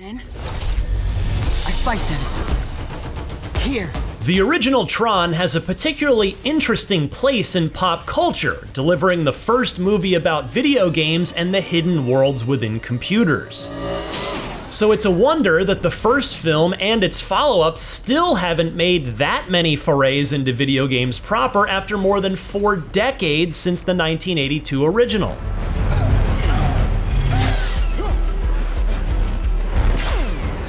Then, I fight them. Here. The original Tron has a particularly interesting place in pop culture, delivering the first movie about video games and the hidden worlds within computers. So it's a wonder that the first film and its follow-ups still haven't made that many forays into video games proper after more than 4 decades since the 1982 original.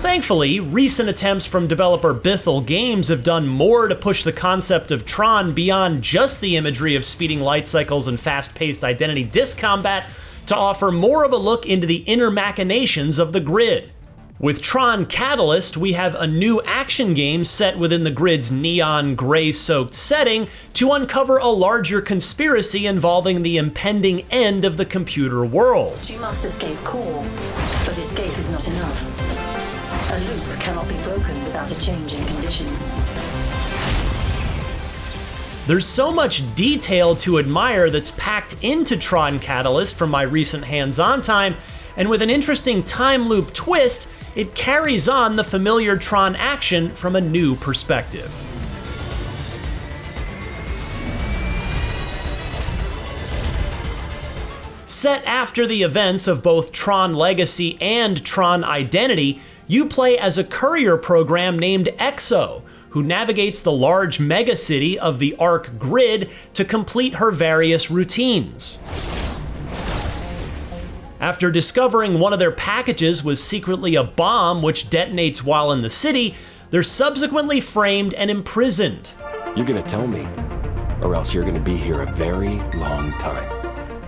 Thankfully, recent attempts from developer Bithell Games have done more to push the concept of Tron beyond just the imagery of speeding light cycles and fast-paced identity disc combat to offer more of a look into the inner machinations of the grid. With Tron Catalyst, we have a new action game set within the grid's neon gray-soaked setting to uncover a larger conspiracy involving the impending end of the computer world. You must escape core, but escape is not enough. A loop cannot be broken without a change in conditions. There's so much detail to admire that's packed into Tron Catalyst from my recent hands-on time, and with an interesting time loop twist, it carries on the familiar Tron action from a new perspective. Set after the events of both Tron Legacy and Tron Identity, you play as a courier program named EXO, who navigates the large megacity of the Arc grid to complete her various routines. After discovering one of their packages was secretly a bomb which detonates while in the city, they're subsequently framed and imprisoned. You're gonna tell me, or else you're gonna be here a very long time.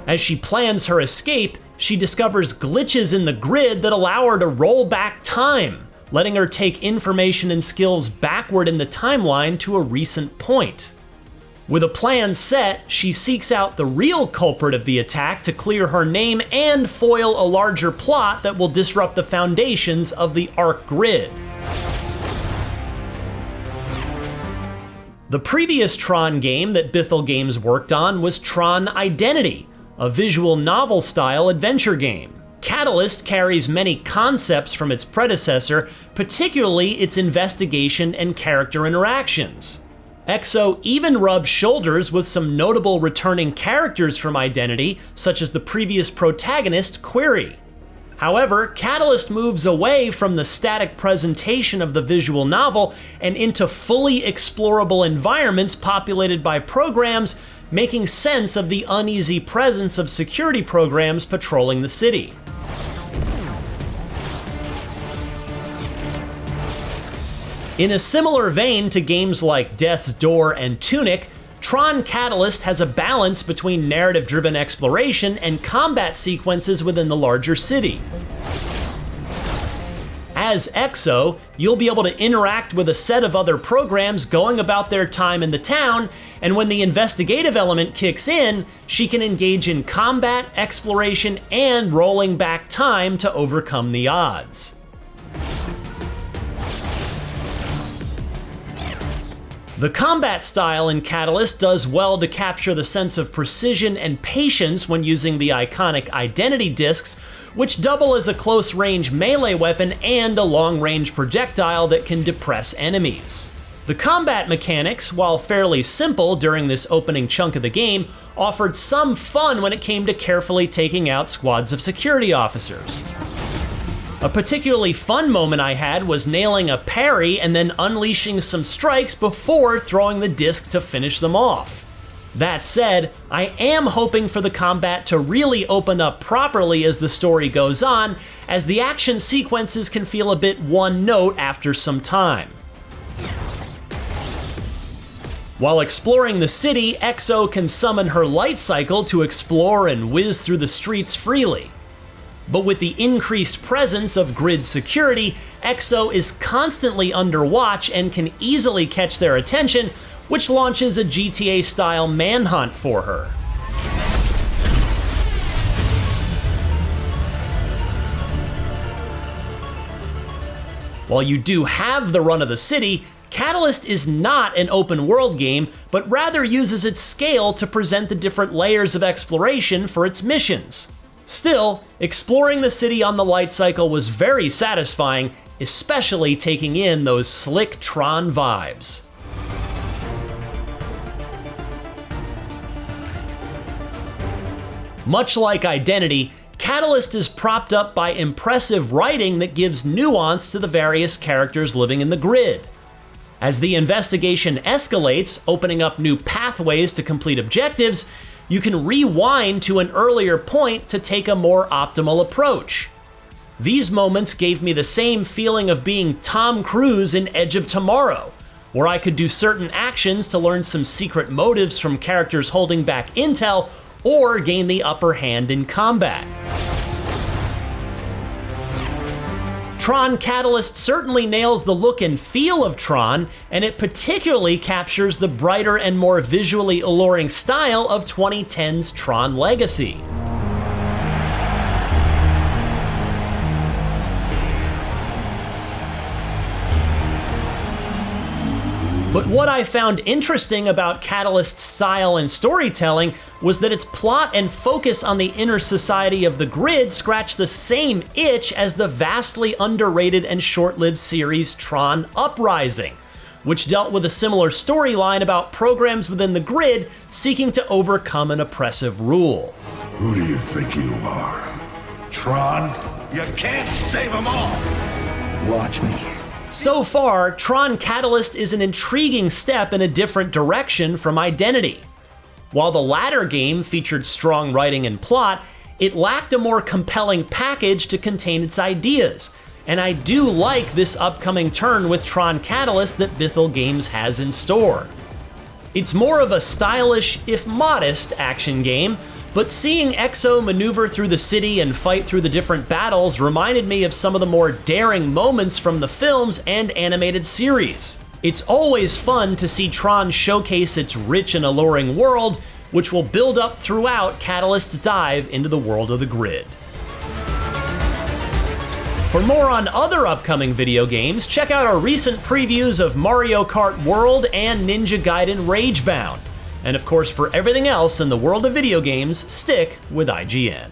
As she plans her escape, she discovers glitches in the grid that allow her to roll back time, letting her take information and skills backward in the timeline to a recent point. With a plan set, she seeks out the real culprit of the attack to clear her name and foil a larger plot that will disrupt the foundations of the Arc grid. The previous Tron game that Bithell Games worked on was Tron Identity, a visual novel-style adventure game. Catalyst carries many concepts from its predecessor, particularly its investigation and character interactions. EXO even rubs shoulders with some notable returning characters from Identity, such as the previous protagonist, Query. However, Catalyst moves away from the static presentation of the visual novel and into fully explorable environments populated by programs, making sense of the uneasy presence of security programs patrolling the city. In a similar vein to games like Death's Door and Tunic, Tron Catalyst has a balance between narrative-driven exploration and combat sequences within the larger city. As EXO, you'll be able to interact with a set of other programs going about their time in the town, and when the investigative element kicks in, she can engage in combat, exploration, and rolling back time to overcome the odds. The combat style in Catalyst does well to capture the sense of precision and patience when using the iconic identity discs, which double as a close-range melee weapon and a long-range projectile that can depress enemies. The combat mechanics, while fairly simple during this opening chunk of the game, offered some fun when it came to carefully taking out squads of security officers. A particularly fun moment I had was nailing a parry and then unleashing some strikes before throwing the disc to finish them off. That said, I am hoping for the combat to really open up properly as the story goes on, as the action sequences can feel a bit one-note after some time. While exploring the city, EXO can summon her light cycle to explore and whiz through the streets freely. But with the increased presence of grid security, EXO is constantly under watch and can easily catch their attention, which launches a GTA-style manhunt for her. While you do have the run of the city, Catalyst is not an open-world game, but rather uses its scale to present the different layers of exploration for its missions. Still, exploring the city on the light cycle was very satisfying, especially taking in those slick Tron vibes. Much like Identity, Catalyst is propped up by impressive writing that gives nuance to the various characters living in the grid. As the investigation escalates, opening up new pathways to complete objectives, you can rewind to an earlier point to take a more optimal approach. These moments gave me the same feeling of being Tom Cruise in Edge of Tomorrow, where I could do certain actions to learn some secret motives from characters holding back intel or gain the upper hand in combat. Tron Catalyst certainly nails the look and feel of Tron, and it particularly captures the brighter and more visually alluring style of 2010's Tron Legacy. But what I found interesting about Catalyst's style and storytelling was that its plot and focus on the inner society of the grid scratched the same itch as the vastly underrated and short-lived series Tron Uprising, which dealt with a similar storyline about programs within the grid seeking to overcome an oppressive rule. Who do you think you are? Tron? You can't save them all! Watch me. So far, Tron Catalyst is an intriguing step in a different direction from Identity. While the latter game featured strong writing and plot, it lacked a more compelling package to contain its ideas, and I do like this upcoming turn with Tron Catalyst that Bithell Games has in store. It's more of a stylish, if modest, action game, but seeing Exo maneuver through the city and fight through the different battles reminded me of some of the more daring moments from the films and animated series. It's always fun to see Tron showcase its rich and alluring world, which will build up throughout Catalyst's dive into the world of the grid. For more on other upcoming video games, check out our recent previews of Mario Kart World and Ninja Gaiden Ragebound. And of course, for everything else in the world of video games, stick with IGN.